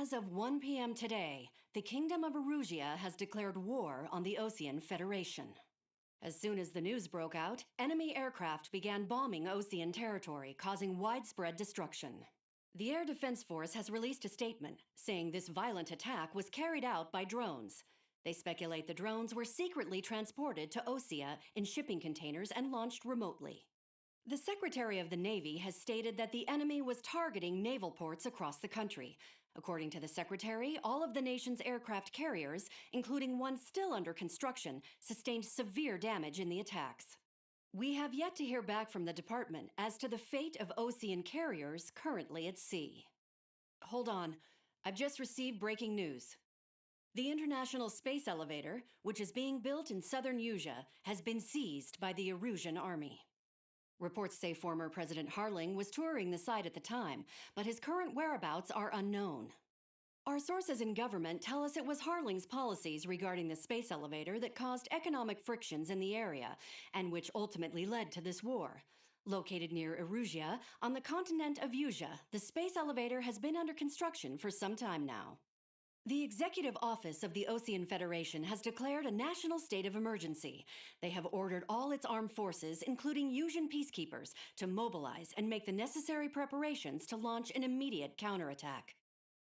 As of 1 p.m. today, the Kingdom of Erusea has declared war on the Osean Federation. As soon as the news broke out, enemy aircraft began bombing Osean territory, causing widespread destruction. The Air Defense Force has released a statement saying this violent attack was carried out by drones. They speculate the drones were secretly transported to Osea in shipping containers and launched remotely. The Secretary of the Navy has stated that the enemy was targeting naval ports across the country. According to the Secretary, all of the nation's aircraft carriers, including one still under construction, sustained severe damage in the attacks. We have yet to hear back from the department as to the fate of Osean carriers currently at sea. Hold on, I've just received breaking news. The International Space Elevator, which is being built in southern Usea, has been seized by the Erusean army. Reports say former President Harling was touring the site at the time, but his current whereabouts are unknown. Our sources in government tell us it was Harling's policies regarding the space elevator that caused economic frictions in the area, and which ultimately led to this war. Located near Erusea, on the continent of Usea, the space elevator has been under construction for some time now. The Executive Office of the Osean Federation has declared a national state of emergency. They have ordered all its armed forces, including Usean peacekeepers, to mobilize and make the necessary preparations to launch an immediate counterattack.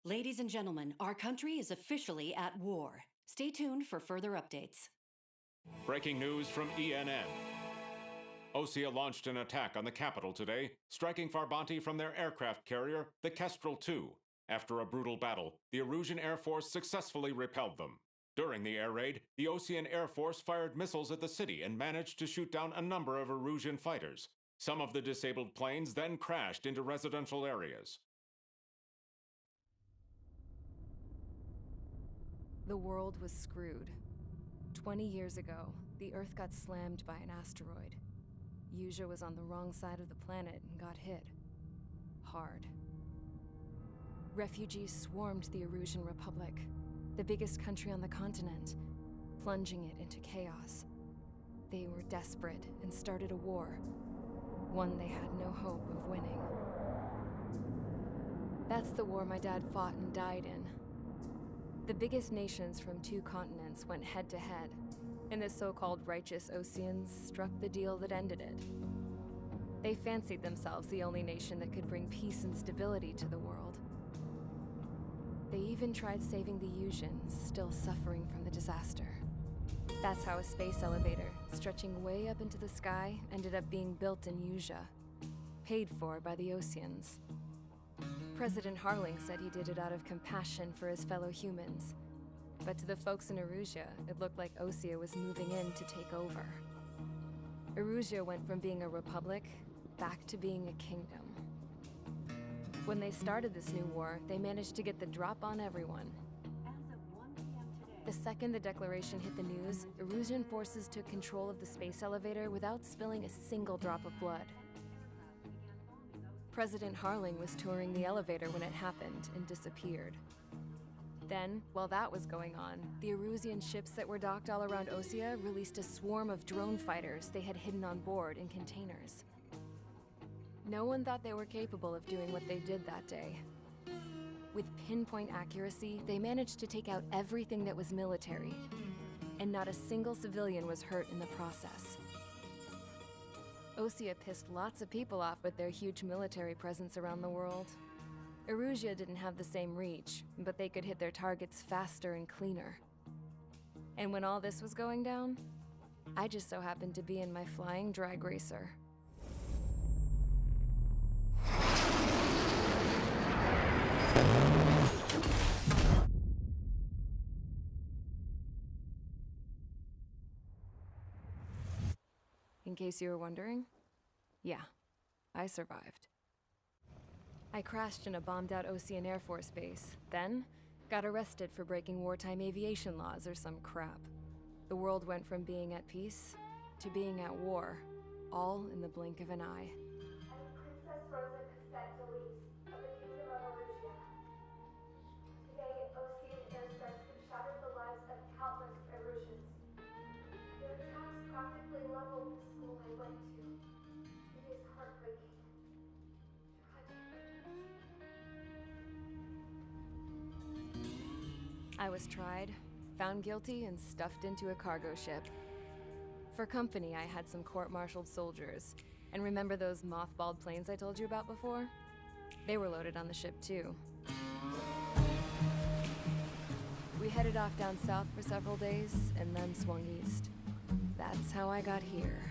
Ladies and gentlemen, our country is officially at war. Stay tuned for further updates. Breaking news from ENN. Osea launched an attack on the capital today, striking Farbanti from their aircraft carrier, the Kestrel II. After a brutal battle, the Erusean Air Force successfully repelled them. During the air raid, the Osean Air Force fired missiles at the city and managed to shoot down a number of Erusean fighters. Some of the disabled planes then crashed into residential areas. The world was screwed. 20 years ago, the Earth got slammed by an asteroid. Usea was on the wrong side of the planet and got hit. Hard. Refugees swarmed the Erusean Republic, the biggest country on the continent, plunging it into chaos. They were desperate and started a war, one they had no hope of winning. That's the war my dad fought and died in. The biggest nations from 2 continents went head-to-head, and the so-called righteous Oseans struck the deal that ended it. They fancied themselves the only nation that could bring peace and stability to the world. They even tried saving the Useans, still suffering from the disaster. That's how a space elevator, stretching way up into the sky, ended up being built in Usea, paid for by the Oseans. President Harling said he did it out of compassion for his fellow humans. But to the folks in Erusea, it looked like Osea was moving in to take over. Erusea went from being a republic back to being a kingdom. When they started this new war, they managed to get the drop on everyone. As of 1 p.m. today, The second the declaration hit the news, Erusean forces took control of the space elevator without spilling a single drop of blood. President Harling was touring the elevator when it happened and disappeared. Then, while that was going on, the Erusean ships that were docked all around Osea released a swarm of drone fighters they had hidden on board in containers. No one thought they were capable of doing what they did that day. With pinpoint accuracy, they managed to take out everything that was military, and not a single civilian was hurt in the process. Osea pissed lots of people off with their huge military presence around the world. Erusea didn't have the same reach, but they could hit their targets faster and cleaner. And when all this was going down, I just so happened to be in my flying drag racer. In case you were wondering, yeah, I survived. I crashed in a bombed-out Osean Air Force base, then got arrested for breaking wartime aviation laws or some crap. The world went from being at peace to being at war, all in the blink of an eye. I'm Princess Rosa Cassette-Delise of the Kingdom of Erusea. Today, Osean airstrikes have shattered the lives of countless Eruseans. Their attacks practically leveled the school I went to. It is heartbreaking. Tragic. I was tried, found guilty, and stuffed into a cargo ship. For company, I had some court-martialed soldiers. And remember those mothballed planes I told you about before? They were loaded on the ship too. We headed off down south for several days, and then swung east. That's how I got here.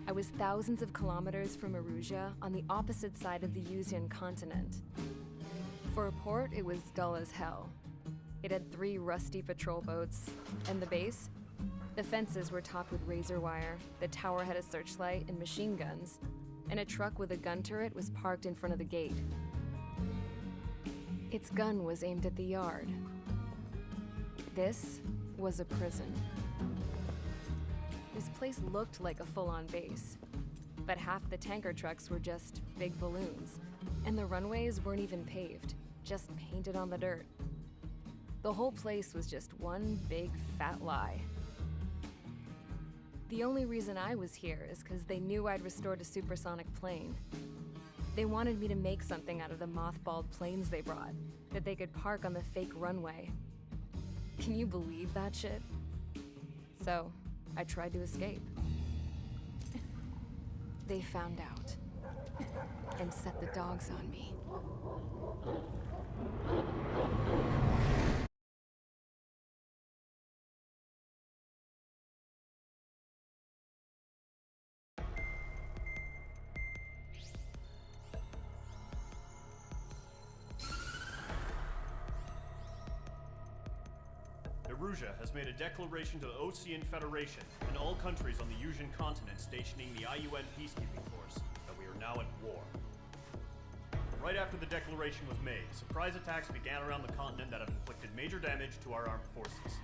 I was thousands of kilometers from Erusea, on the opposite side of the Osean continent. For a port, it was dull as hell. It had 3 rusty patrol boats, and the base? The fences were topped with razor wire, the tower had a searchlight and machine guns, and a truck with a gun turret was parked in front of the gate. Its gun was aimed at the yard. This was a prison. This place looked like a full-on base, but half the tanker trucks were just big balloons, and the runways weren't even paved, just painted on the dirt. The whole place was just one big fat lie. The only reason I was here is because they knew I'd restored a supersonic plane. They wanted me to make something out of the mothballed planes they brought, that they could park on the fake runway. Can you believe that shit? So, I tried to escape. They found out, and set the dogs on me. Erusea has made a declaration to the Osean Federation and all countries on the Erusean continent stationing the IUN peacekeeping force that we are now at war. Right after the declaration was made, surprise attacks began around the continent that have inflicted major damage to our armed forces.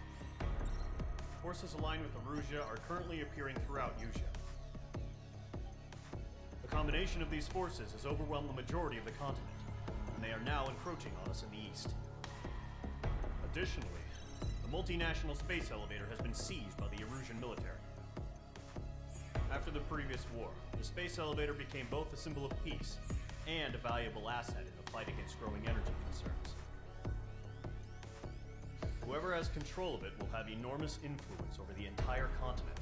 Forces aligned with Erusea are currently appearing throughout Erusea. The combination of these forces has overwhelmed the majority of the continent, and they are now encroaching on us in the east. Additionally, the multinational space elevator has been seized by the Erusean military. After the previous war, the space elevator became both a symbol of peace and a valuable asset in the fight against growing energy concerns. Whoever has control of it will have enormous influence over the entire continent.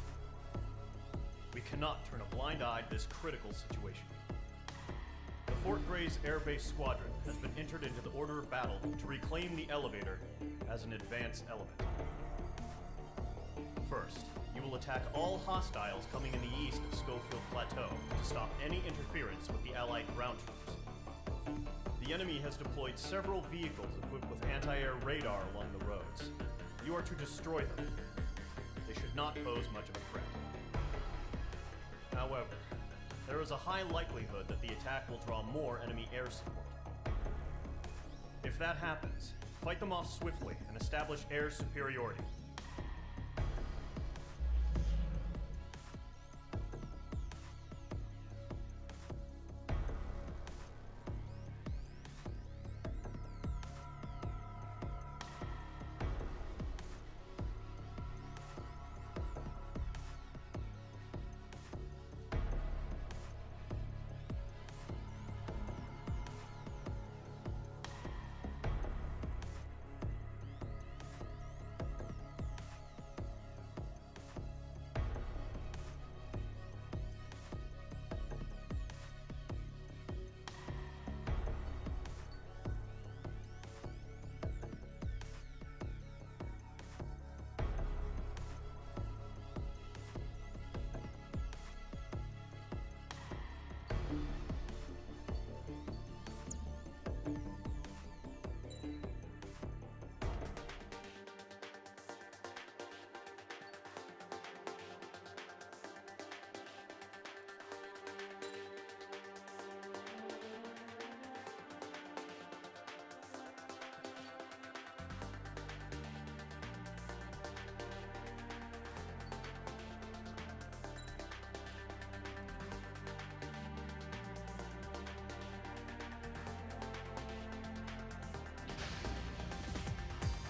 We cannot turn a blind eye to this critical situation. The Fort Gray's Air Base Squadron has been entered into the order of battle to reclaim the elevator as an advance element. First, you will attack all hostiles coming in the east of Schofield Plateau to stop any interference with the Allied ground troops. The enemy has deployed several vehicles equipped with anti-air radar along the roads. You are to destroy them. They should not pose much of a threat. However, there is a high likelihood that the attack will draw more enemy air support. If that happens, fight them off swiftly and establish air superiority.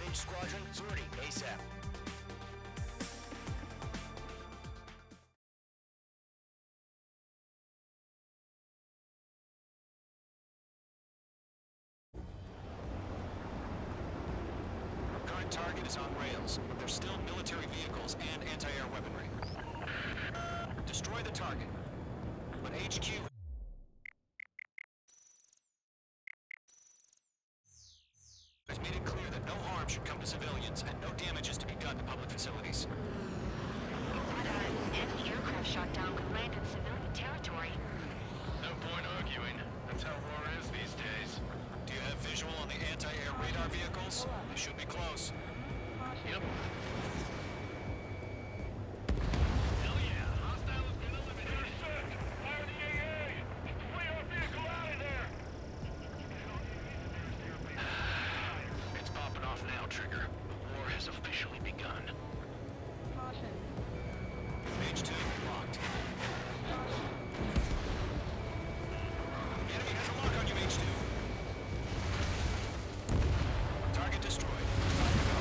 Mage Squadron, sortie, ASAP. target is on rails, but there's still military vehicles and anti-air weaponry. Destroy the target, but HQ has made it clear that no harm should come to civilians and no damage is to be done to public facilities. But enemy aircraft shot down could land in civilian territory. No point arguing. That's how war is these days. Do you have visual on the anti-air radar vehicles? They should be close. Yep. Hell yeah! Hostile has been eliminated. Intercept! Fire the AA! Flee our vehicle out of there! It's popping off now, Trigger. The war has officially begun. Caution. Mage 2, locked. The enemy has a lock on you, Mage 2. Target destroyed. Time to go.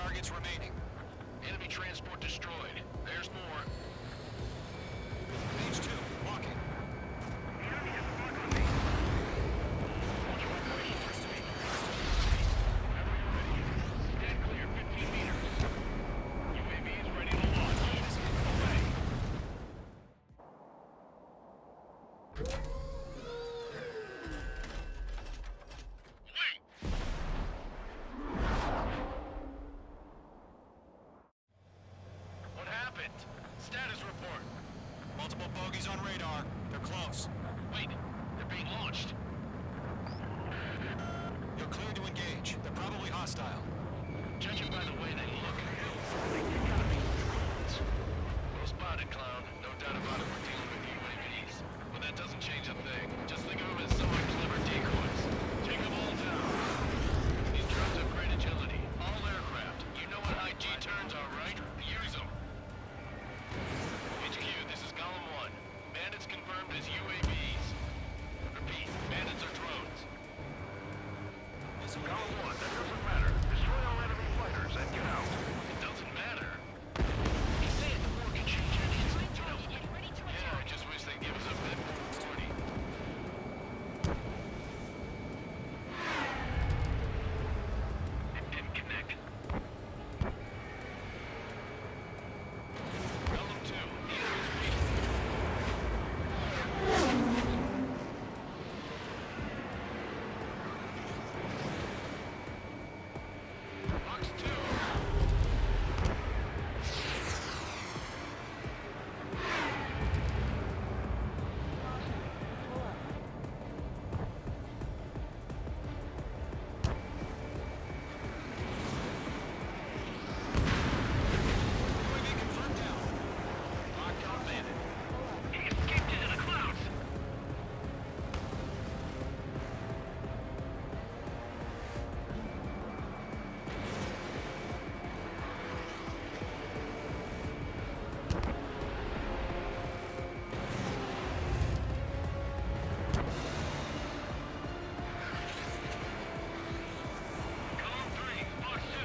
targets remaining. Enemy transport destroyed. There's more. Page 2, walking. The enemy has a mark on me. Hold your operation first to me. Whenever you're ready. Stand clear, 15 meters. UAVs ready to launch. Away. What happened? Status report. Multiple bogies on radar. They're close. Wait, they're being launched. You're clear to engage. They're probably hostile. Judging by the way they look, they gotta be drones. Well spotted, clown. No doubt about it, we're dealing with UAVs. But that doesn't change a thing. Just think of them as somewhat clever decoys. Take them all down. These drones have great agility. All aircraft. You know what high G turns are, right? Use them. HQ, this is Golem 1. Bandits confirmed as UAVs. Repeat, bandits are drones. This is Golem 1, that doesn't matter. Destroy all enemy fighters and get out. It doesn't matter. You say it, the war can change your needs. Yeah, I just wish they'd give us a bit more authority. It didn't connect. Golem 2, the enemy's weak. Box 2. UAV confirmed down. Lockdown bandit. He escaped into the clouds. Golem 3, box 2.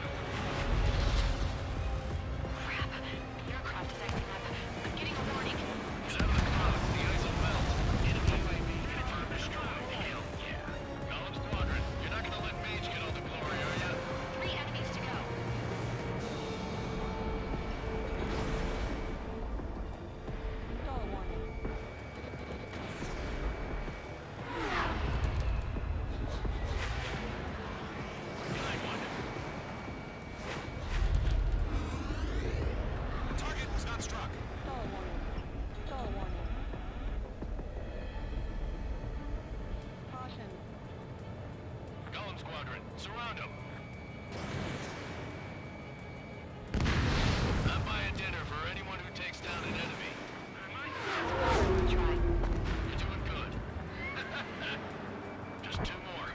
Crap. The aircraft is acting up. I'm getting a warning. He's out of the clouds. The ice will melt. Enemy UAV confirmed destroyed. Hell yeah. Golem Squadron, you're not gonna let Mage get all the glory, are ya? 3 enemies to go. Behind one. Target was not struck. Golem Squadron, surround him. I'm buying dinner for anyone who takes down an enemy. Try. You're doing good. Just 2 more.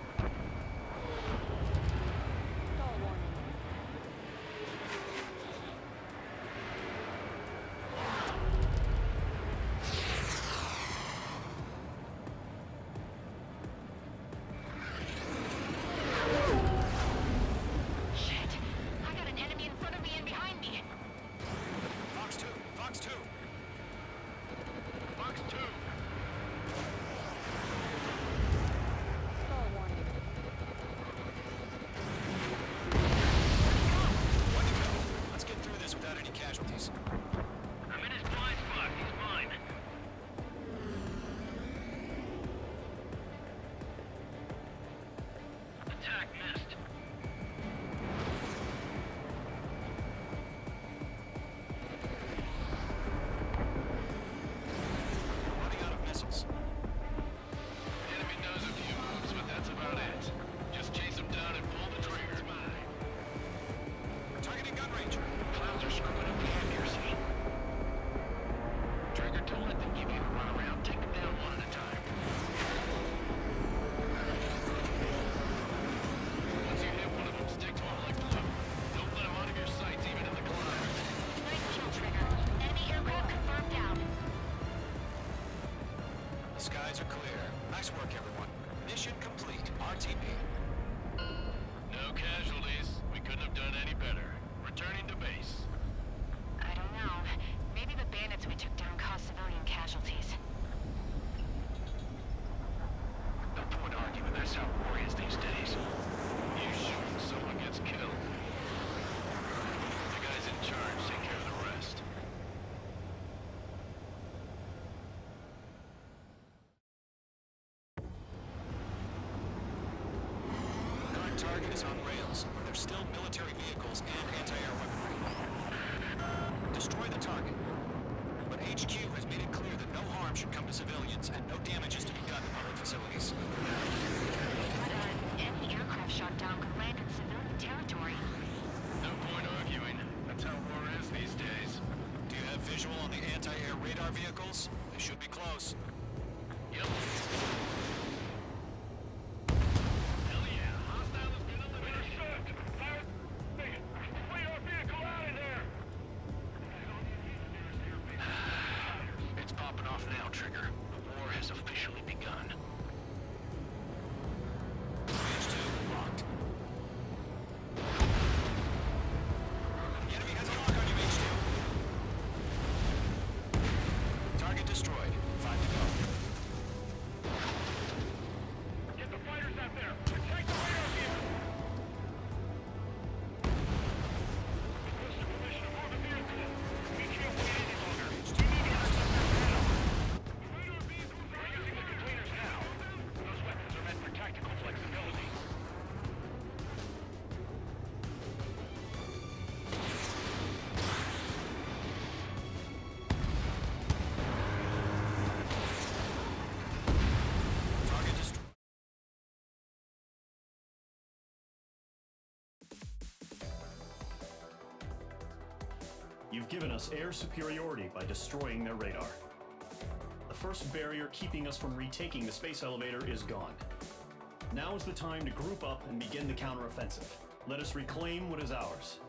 Shit. I got an enemy in front of me and behind me. Fox 2, Fox 2. Fox 2. One to go. Let's get through this without any casualties. I'm in his blind spot. He's mine. Attack missed. Running out of missiles. The enemy knows a few moves, but that's about it. Just chase him down and pull the trigger. Targeting gun range. Clouds are screwing up the accuracy. there's still military vehicles and anti-air weaponry. Destroy the target. But HQ has made it clear that no harm should come to civilians and no damage is to be done to public facilities. But, any aircraft shot down could land in civilian territory. No point arguing. That's how war is these days. Do you have visual on the anti-air radar vehicles? They should be close. Yep. Hell yeah. Hostile has been eliminated. Fire! Wait our vehicle out of there! It's popping off now, Trigger. The war has officially begun. Phase 2 locked. The enemy has a lock on you, H2. Target destroyed. 5 to go. Get the fighters out there! Attack the radar vehicle! Request permission aboard the vehicle. We can't wait any longer. H2 need to access that now. Radar vehicles are using the containers now. Those weapons are meant for tactical flexibility. Target destroyed. You've given us air superiority by destroying their radar. The first barrier keeping us from retaking the space elevator is gone. Now is the time to group up and begin the counteroffensive. Let us reclaim what is ours.